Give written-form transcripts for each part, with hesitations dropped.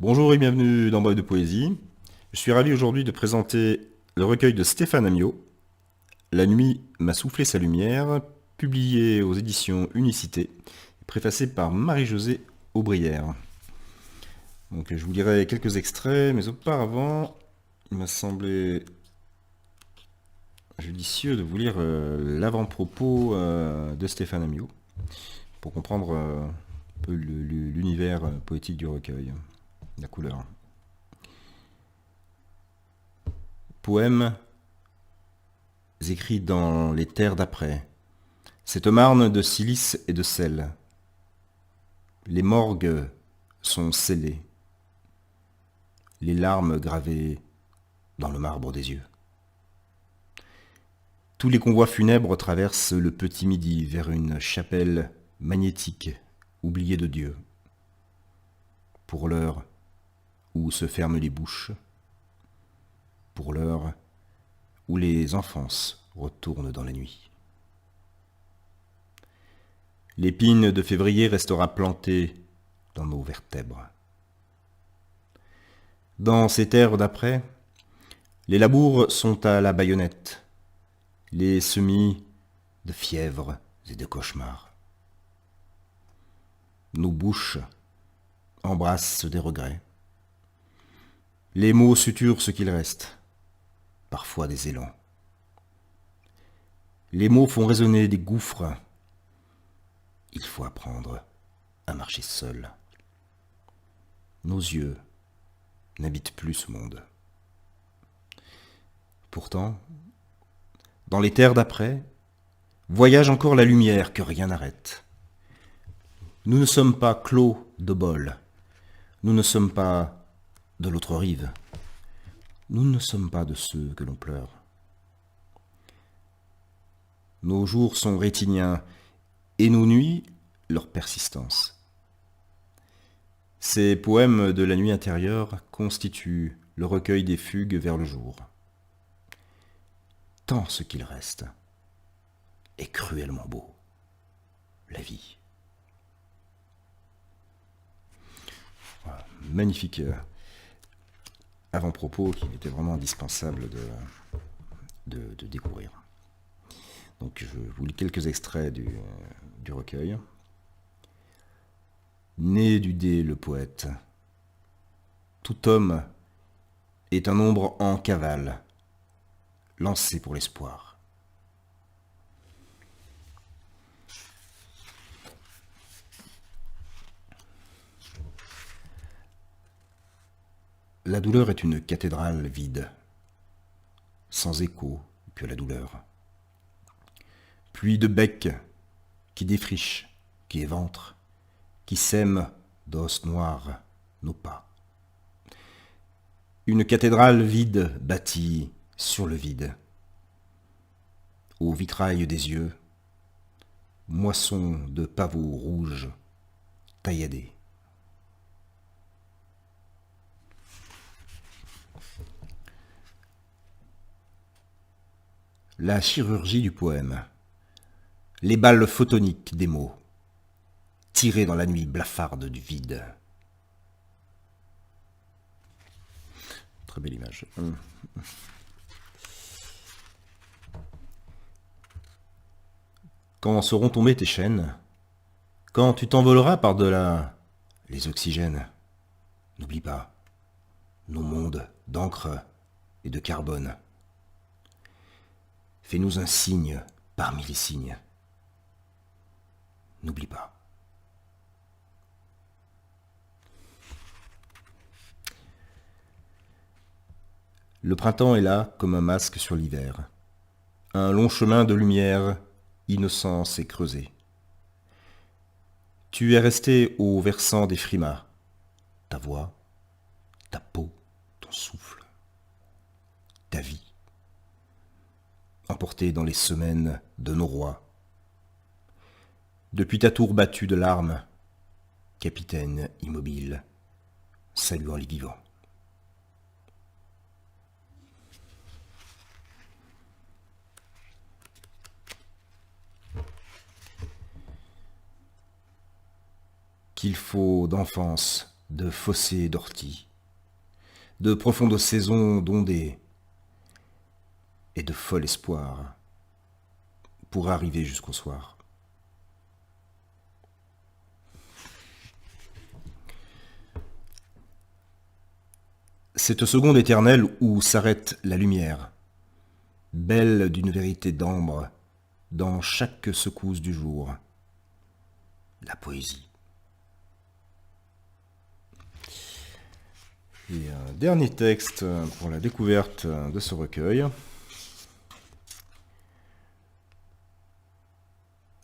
Bonjour et bienvenue dans Boîte de Poésie. Je suis ravi aujourd'hui de présenter le recueil de Stéphane Amiot, La nuit m'a soufflé sa lumière, publié aux éditions Unicité, préfacé par Marie-Josée Aubrière. Donc je vous lirai quelques extraits, mais auparavant, il m'a semblé judicieux de vous lire l'avant-propos de Stéphane Amiot, pour comprendre un peu l'univers poétique du recueil, la couleur. Poème écrits dans les terres d'après. Cette marne de silice et de sel. Les morgues sont scellées. Les larmes gravées dans le marbre des yeux. Tous les convois funèbres traversent le petit midi vers une chapelle magnétique, oubliée de Dieu. Pour l'heure où se ferment les bouches. Pour l'heure où les enfances retournent dans la nuit. L'épine de février restera plantée dans nos vertèbres. Dans ces terres d'après, les labours sont à la baïonnette, les semis de fièvre et de cauchemars. Nos bouches embrassent des regrets. Les mots suturent ce qu'il reste, parfois des élans. Les mots font résonner des gouffres. Il faut apprendre à marcher seul. Nos yeux n'habitent plus ce monde. Pourtant, dans les terres d'après, voyage encore la lumière que rien n'arrête. Nous ne sommes pas clos de bol. Nous ne sommes pas de l'autre rive. Nous ne sommes pas de ceux que l'on pleure. Nos jours sont rétiniens et nos nuits leur persistance. Ces poèmes de la nuit intérieure constituent le recueil des fugues vers le jour. Tant ce qu'il reste est cruellement beau, la vie. Voilà, magnifique avant-propos qu'il était vraiment indispensable de découvrir. Donc je vous lis quelques extraits du recueil. Né du dé le poète, tout homme est un ombre en cavale, lancé pour l'espoir. La douleur est une cathédrale vide, sans écho que la douleur. Pluie de bec qui défriche, qui éventre, qui sème d'os noirs nos pas. Une cathédrale vide bâtie sur le vide. Au vitrail des yeux, moisson de pavots rouges tailladés. La chirurgie du poème. Les balles photoniques des mots, tirées dans la nuit blafarde du vide. Très belle image. Quand seront tombées tes chaînes, quand tu t'envoleras par-delà les oxygènes, n'oublie pas nos mondes d'encre et de carbone. Fais-nous un signe parmi les signes. N'oublie pas. Le printemps est là comme un masque sur l'hiver. Un long chemin de lumière, innocence et creusé. Tu es resté au versant des frimas. Ta voix, ta peau, ton souffle, ta vie. Emporté dans les semaines de nos rois. Depuis ta tour battue de larmes, capitaine immobile, saluant les vivants. Qu'il faut d'enfance de fossés d'orties, de profondes saisons d'ondées et de fol espoir pour arriver jusqu'au soir. Cette seconde éternelle où s'arrête la lumière, belle d'une vérité d'ambre, dans chaque secousse du jour, la poésie. Et un dernier texte pour la découverte de ce recueil.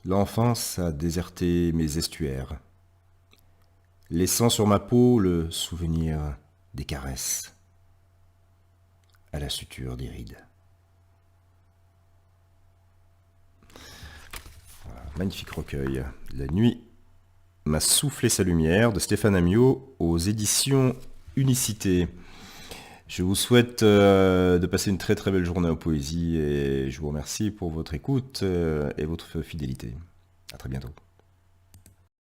L'enfance a déserté mes estuaires, laissant sur ma peau le souvenir des caresses à la suture des rides. Voilà, magnifique recueil. La nuit m'a soufflé sa lumière de Stéphane Amiot aux éditions Unicité. Je vous souhaite de passer une très très belle journée en poésie et je vous remercie pour votre écoute et votre fidélité. À très bientôt.